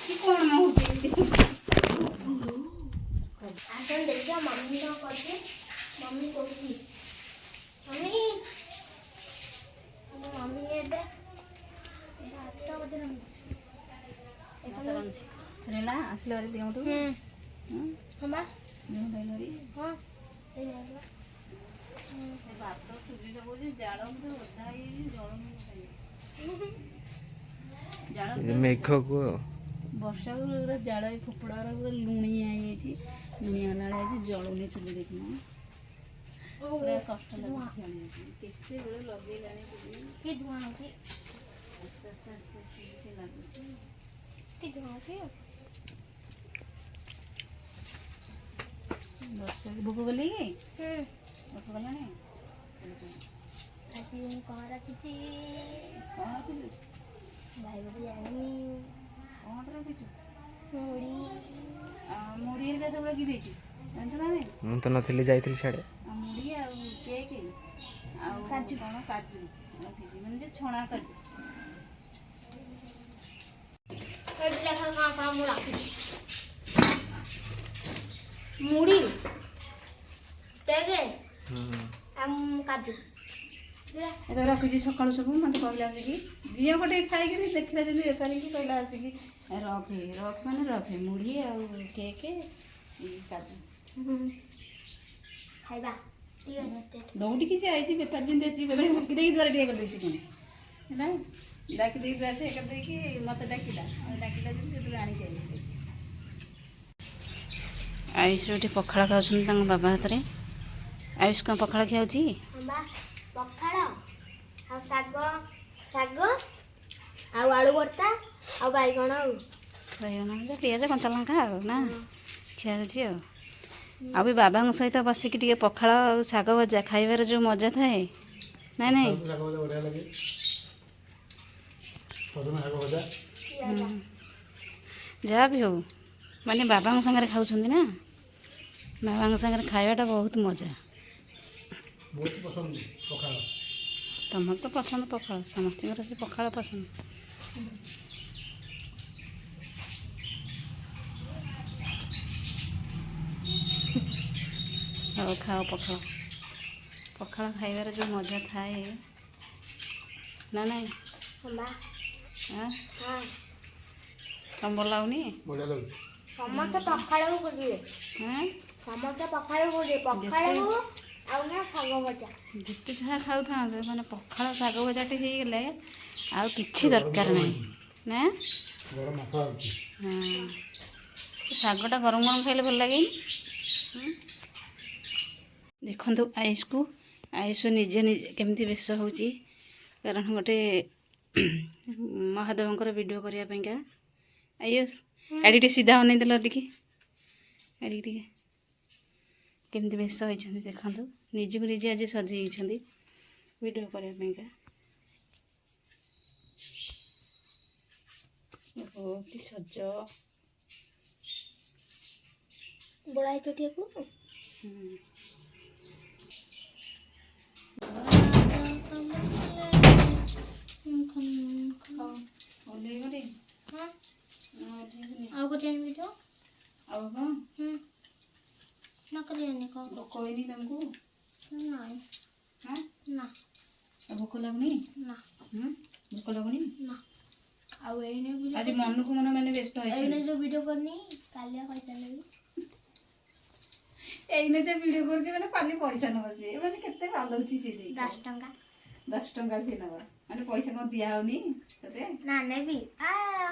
कि कौन ना होती आसन देखिए मम्मी को करके मम्मी को भी मम्मी मम्मी ये दे भात बदे सरेला आसले वाली दियो तो हमा दियो डाइलरी हां ए नाला भात चुली लगो जे जाड़ा में ओदा ही जळ में खाई जाड़ा मेघ को वर्षा को जाड़ा फोपड़ा लुणी आई लुणी आला जलुनी चुली देखना पूरा कष्ट लगे केते बेले लगे जाने के धुआं होची आस्ते आस्ते आस्ते आस्ते से लागुची के धुआं होची वर्षा भूख गली कि भूख गला नहीं आज हम कहाँ रखी कहाँ थी भाई बोली जानी कहाँ रखी मुड़ी मुड़ी का सब रखी देची जानछ ना नहीं ମୁଁ ତ ନଥିଲି ଯାଇଥିଲି ସିଆଡ଼େ मुड़ी आ केक आ काजू कौन काजू रखी मैंने जे छणा काजू एडला कहाँ मु रखी मुड़ी तेगे काजू ये तो रखी सकाल सब मत कहला कि दिया गोटे खाई देखला जब बेपारी की कहला आसिक रखे रख मैंने रखे मुढ़ी आ केक काजू खाइबा ठीक है दौड़ी किसी आई बेपारी जमी देसी बेपारी डाकी देकी द्वारा टे कर देसी पुणी है डाकी देकी द्वारा टे कर देकी मत डाकिला डाकिला जब से आनी चाहिए आयुष जो पखाड़ खाऊँ बाबा हाथ में आयुष कौन पखाड़ खाऊँ पखाड़ आ शाग शाग आलू भर्ता आ बैगण बैगण पिज कंचा लंका ना खिया भी बाबा सहित बसिक पखाड़ शाग भजा खाइबार जो मजा थाए ना नहीं जहाँ भी हो माने बाबा सागर खाऊँ ना बाबा सागर खावाटा बहुत मजा बहुत पसंद पखाड़ तुम तो पसंद पखाड़ समस्त से पखाड़ पसंद आओ खाओ पखाड़ पखाड़ खाइबार जो मजा थाए ना नहीं हाँ तुम बोलाऊनी बढ़िया लगे समस्त पखाड़ को बोलिए हाँ समस्त पखाड़ को बोलिए पखाड़ को आउ ना शाग भजा जिते जहाँ खाऊ था मैंने पखाड़ शाग भजाटे हो गले आउ किछि दरकार नहीं ना गरम मसला हाँ शागटा गरम गरम खाइले भल लगे देखु आयुष को आयुष निजे निजे केमती बेस हो कारण गोटे महादेवंकर वीडियो करने आयुष एडी सीधा अनेदेल टी एडी केमती बेस होती देखु निजी को निजे आज सजे वीडियो करने कि सज बड़ा टोटिया को ଆଉ ଗୋଟେ ଆଣିବି ତ ଆଉ ହଁ ନା କରିନି କଣ କହିନି तुमको ନାଇଁ हाँ ନା भोक लगुनि ନା भोक लगुनि ନା ଆଉ ଏଇନେ ଭିडिଓ आज मन को मन मैंने व्यस्त ଏଇନେ ଯୋଉ ଭିडिଓ करनी କାଲିଆ ପଇସା ନେବି एने जो वीडियो कर मैंने काली पैसा नब सी मैंने केते पालुची से 10 टंका 10 टंका से नब माने पैसा को दिया होनी तते ना नेबी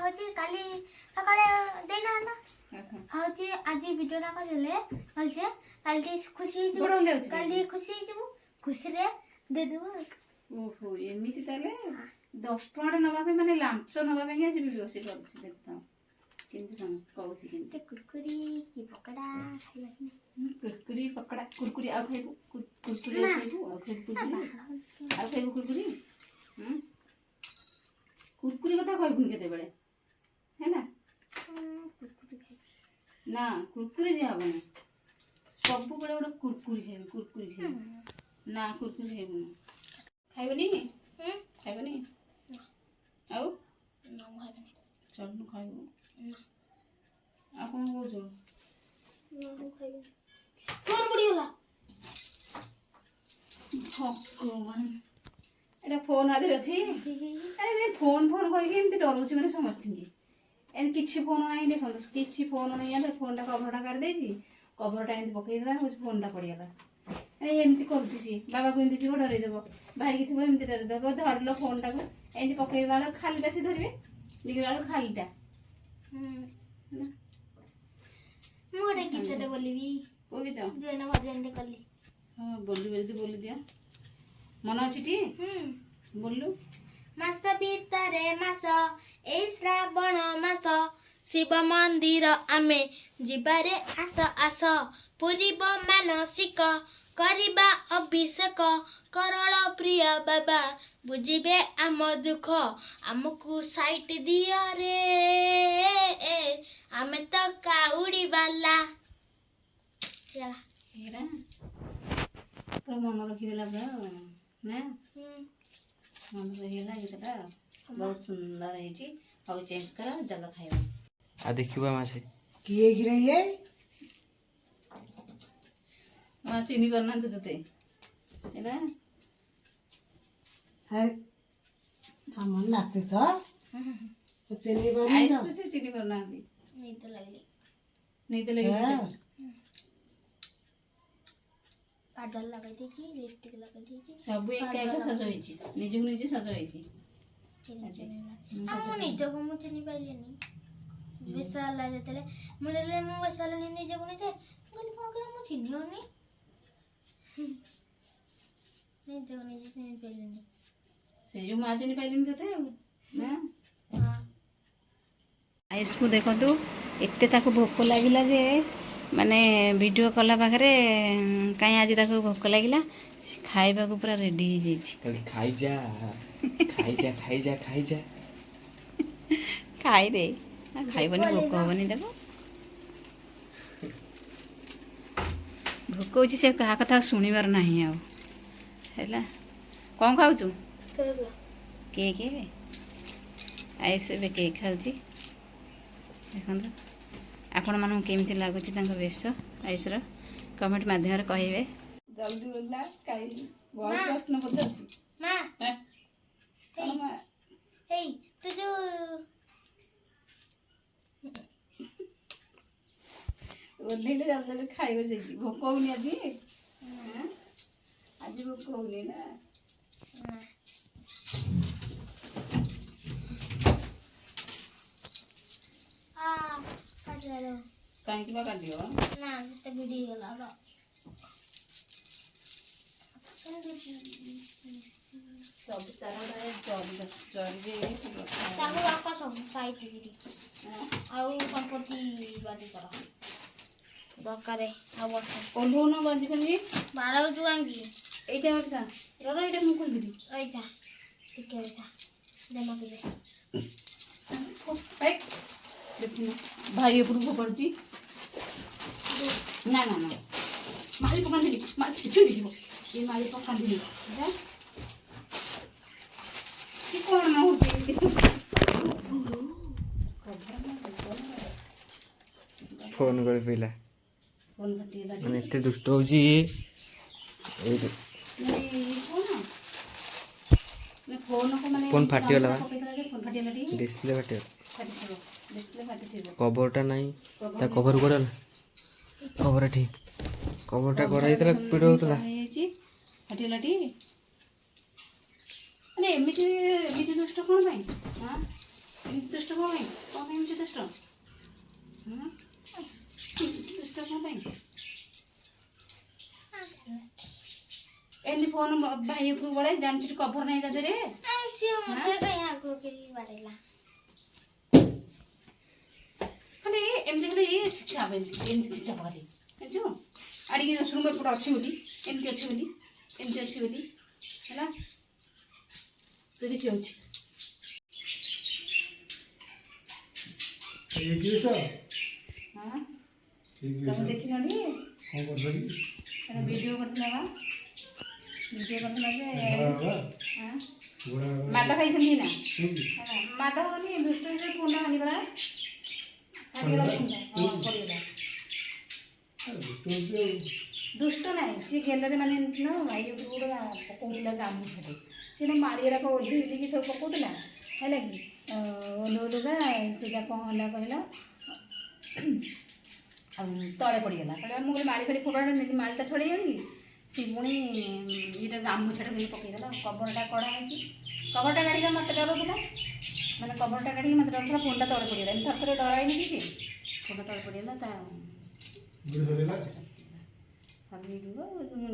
होची काली सकाळे देना ना होची आज वीडियो ना करले होलचे काली खुशी काली खुशी जबु खुशी रे दे देबो ओहो एमिति ताले 10 टंका नबा पे माने लांच नबा पे आज वीडियो से करछि देखता केमति समस्त कहउछि केमति कुरकुरी की पकड़ा खाइला कि कुरकुरी पकड़ा कुरकुरी आ खाइबो कुरकुरी खाइबो आ खाइबो कुरकुरी कुरकुरी कथा कहबुन केते बेले है ना कुरकुरी खाइ ना कुरकुरी दिया बने सब बेले गोटे कुरकुरी खाइबो ना कुरकुरी खाइबो खाइबनी खाइबनी आउ ଏଇଟା ଫୋନ୍ ଆଦେହରେ ଅଛି। ଆରେ ଫୋନ୍ କହିକି ଏମିତି ଡରଉଛି ମାନେ ସମସ୍ତଙ୍କୁ। ଏମିତି କିଛି ଫୋନ୍ ନାହିଁ, ଦେଖନ୍ତୁ କିଛି ଫୋନ୍ ନାହିଁ ଆଦେହରେ। ଫୋନ୍ଟା କଭରଟା କାଢ଼ି ଦେଇଛି, କଭରଟା ଏମିତି ପକେଇଦେଲା, ହେଉଛି ଫୋନ୍ଟା ପଡ଼ିଗଲା। ଏମିତି କରୁଛି ସିଏ। ବାବାକୁ ଏମିତି ଥିବ ଡରେଇଦେବ, ଭାଇକି ଥିବ ଏମିତି ଡରେଇଦେବ, ଧରିଲ ଫୋନ୍ଟାକୁ ଏମିତି ପକେଇବା ବେଳକୁ ଖାଲିଟା ସେ ଧରିବେ, ଦେଖିଲା ବେଳକୁ ଖାଲିଟା। ମୁଁ ଗୋଟେ ଗୀତଟେ ବୋଲିବି। କୋଉ ଗୀତ? ଜୈନ ଭଜନଟେ କଲି। ହଁ ବୋଲିବ ଯଦି ବୋଲି ଦିଅ, ମନ ଅଛି ଟି? ବୋଲୁ। ମାସ ଭିତରେ ମାସ, ଏଇ ଶ୍ରାବଣ ମାସ, ଶିବ ମନ୍ଦିର ଆମେ ଯିବାରେ ଆସ ଆସ, ପୁରିବ ମାନସିକ, କରିବା ଅଭିଷେକ, କରଳ ପ୍ରିୟ ବାବା ବୁଝିବେ ଆମ ଦୁଃଖ, ଆମକୁ ସାଇଟ୍ ଦିଅ ରେ, ଆମେ ତ କାଉଡ଼ି ବାଲା। ଏଇଟା ପୁରା ମନେ ରଖିଦେଲା ପୁରା ନା, ମନେ ରହିଗଲା ଗୀତଟା। ବହୁତ ସୁନ୍ଦର ହେଇଛି। ହଉ ଚେଞ୍ଜ କର, ଚାଲ ଖାଇବା। ଆଉ ଦେଖିବା ମାସେ କିଏ କିରେ ଇଏ? ମା ଚିହ୍ନି ପାରୁନାହାନ୍ତି ତତେ ଏଇଟା? আমার নাতি তো চিনি পারি ଆଇସ୍ না। କୁ ସେ ଚିହ୍ନି ପାରୁନାହାନ୍ତି। ନିଦ ଲାଗିଲି। ନିଦ ଲାଗିଲା হ্যাঁ, କାଜଲ ଲଗାଇ ଦେଇଛି, ଲିପଷ୍ଟିକ୍ ଲଗାଇ ଦେଇଛି। ସବୁ ଏକା ଏକା ସଜ ହେଇଛି, ନିଜକୁ ନିଜେ ସଜ ହେଇଛି। ମୁଁ ନିଜକୁ ମୁଁ ଚିହ୍ନି ପାରିଲିନି। ବେଶ ହେଲା ଯେତେବେଳେ ମୁଁ ଯେତେବେଳେ ମୁଁ ବେଶ ହେଲିନି ନିଜକୁ ନିଜେ, ମୁଁ କହିଲି କଣ କରେ ମୁଁ ଚିହ୍ନି ହଉନି, ନିଜକୁ ନିଜେ ଚିହ୍ନି ପାରିଲିନି। ସେ ଯୋଉ ମା ଚିହ୍ନି ପାଇଲେନି ତତେ ଆଉ ନା। ହଁ। ଆୟୁଷକୁ ଦେଖନ୍ତୁ, ଏତେ ତାକୁ ଭୋକ ଲାଗିଲା ଯେ ମାନେ ଭିଡ଼ିଓ କଲା ପାଖରେ କାହିଁ ଆଜି ତାକୁ ଭୋକ ଲାଗିଲା, ସେ ଖାଇବାକୁ ପୁରା ରେଡ଼ି ହେଇଯାଇଛି। ଖାଲି ଖାଇଯା ଖାଇଯା ଖାଇଯା ଖାଇଯା। ଖାଇଦେ, ଖାଇବନି ଭୋକ ହବନି ତାକୁ। ଭୋକ ହେଉଛି, ସେ କାହା କଥା ଶୁଣିବାର ନାହିଁ ଆଉ ହେଲା। କ'ଣ ଖାଉଛୁ? କେକ୍। ଆୟୁଷ ଏବେ କେକ୍ ଖାଉଛି। ଦେଖନ୍ତୁ ଆପଣମାନଙ୍କୁ କେମିତି ଲାଗୁଛି ତାଙ୍କ ବେଶ ଆୟୁଷର, କମେଣ୍ଟ ମାଧ୍ୟମରେ କହିବେ। ଜଲ୍ଦି ବୋଲିଲା ଖାଇଲି, ବହୁତ ପ୍ରଶ୍ନ ପଚାରୁଛି। ମା କ'ଣ ମା? ହେଇ ତୁ ଯୋଉ ଓହ୍ଲେଇଲେ ଜଲ୍ଦି ଜଲ୍ଦି ଖାଇବ ଯାଇକି। ଭୋକ ହଉନି ଆଜି? ଆଜି ଭୋକ ହଉନି ନା? କାହିଁକି ବା କାଟିବ? ନା ସେଟା ଭିଡ଼ି ହେଇଗଲା ର। ସବୁ ତାର ଜରିରେ ତାକୁ ରଖ ସବୁ ସାଇଟ୍ କିରି। ଆଉ ସମ୍ପତ୍ତି ବାଡ଼ି କର ଦରକାରେ। ଆଉ ବର୍ଷ ଓହ୍ଲଉନ ଗଞ୍ଜି ଫଞ୍ଜି ବାଡ଼ଉଛୁ କାହିଁକି? ଏଇଟା ଏଇଟା ଏଇଟା ମୁଁ ଖୋଲିଦେବି। ଏଇଟା ଟିକେ ଏଇଟା ଦେ ମତେ ଦେ। ଦେଖୁନ ଭାଇ ଏପଟକୁ ଫୋପାଡ଼ୁଛି। ନା ନା ନା ମାଳି ପକାନ୍ତିନି, ଛିଡ଼ିଯିବ। ଏ ମାଳି ପକାନ୍ତିନି। କି କ'ଣ ହେଉଛି? ଫୋନ୍ କରି ପିଲା ଫୋନ୍ ଫାଟିଗଲା। ମାନେ ଏତେ ଦୁଷ୍ଟ ହଉଛି। ଫୋନ୍ ଫାଟିଗଲା ବା, ଡିସପ୍ଲେ ଫାଟିଗଲା। କଭରଟା ନାହିଁ, ତା କଭର କୁଆଡ଼େ ଗଲା? କଭର ଏଠି, କଭରଟା କରାଯାଇଥିଲା, ଭିଡ଼ ହେଉଥିଲା। ଫାଟିଗଲାଟି। ମାନେ ଏମିତି ଏମିତି ଦୁଷ୍ଟ କ'ଣ ପାଇଁ? ହଁ ଏମିତି ଦୁଷ୍ଟ କ'ଣ ପାଇଁ? କ'ଣ ପାଇଁ ଏମିତି ଦୁଷ୍ଟ? ଦୁଷ୍ଟ କ'ଣ ପାଇଁ? ଏମିତି ଫୋନ୍ ଭାଇ ଉପରକୁ ବଳେ, ଜାଣିଛୁ କଭର ନାହିଁ ତା ଦେହରେ। ଖାଲି ଏମିତି ଖାଲି ଛିଚା ଏମିତି ଛିଚା ପକାରେ ଜାଣିଛୁ। ଆଡ଼ିକି ଶୁଣୁ ଏପଟେ ଅଛି ବୋଲି, ଏମିତି ଅଛି ବୋଲି, ଏମିତି ଅଛି ବୋଲି ହେଲା। ତୁ ଦେଖି ହେଉଛି ହଁ ତମେ ଦେଖିଲନି? ଭିଡ଼ିଓ କରିଥିଲା ବା, ଭିଡ଼ିଓ କରିଥିଲା ଯେ ମାଡ଼ ଖାଇଛନ୍ତି ନା? ମାଡ଼ ହବନି, ଦୁଷ୍ଟ ହେଇକି ଫୋନ୍ଟା ଭାଙ୍ଗିଦେଲା, ଫାଟିଗଲା ଫୋନ୍ଟା। ହଁ ପଡ଼ିଗଲା। ଦୁଷ୍ଟ ନାହିଁ ସିଏ ଗେଲରେ ମାନେ ଏମିତି ନା ଭାଇ ଉପରକୁ ଗୋଟେ ପକଉଥିଲା ଗାମୁଛାଟେ ସିଏ ତ ମାଳି ଗୁଡ଼ାକ ଓହ୍ଲେଇକି ସବୁ ପକଉଥିଲା ହେଲା କି ଓହ୍ଲଉଲୁକା ସେଇଟା କ'ଣ ହେଲା କହିଲ ଆଉ ତଳେ ପଡ଼ିଗଲା ତଳେ ମୁଁ କହିଲି ମାଳି ଫାଳି ଫୋପାଡ଼ି ନେଲି ମାଳିଟା ଛଡ଼େଇ ଆଣିଲି ସେ ପୁଣି ଏଇଟା ଗାମୁଛାଟା କେମିତି ପକେଇଦେଲା କଭରଟା କଢ଼ା ହେଇଛି କଭରଟା କାଢ଼ିକି ମୋତେ ଡରୁଥିଲା ମାନେ କଭରଟା କାଢ଼ିକି ମୋତେ ଡରୁଥିଲା ଫୋନ୍ଟା ତଳେ ପଡ଼ିଗଲା ଏମିତି ଥରେ ଥରେ ଡରାଇନି କିଛି ଫୋନ୍ଟା ତଳେ ପଡ଼ିଗଲା ତା ଭିଡ଼ିଓ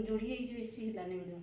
ଯୋଡ଼ି ହେଇଛି ବେଶୀ ହେଲାନି ଭିଡ଼ିଓ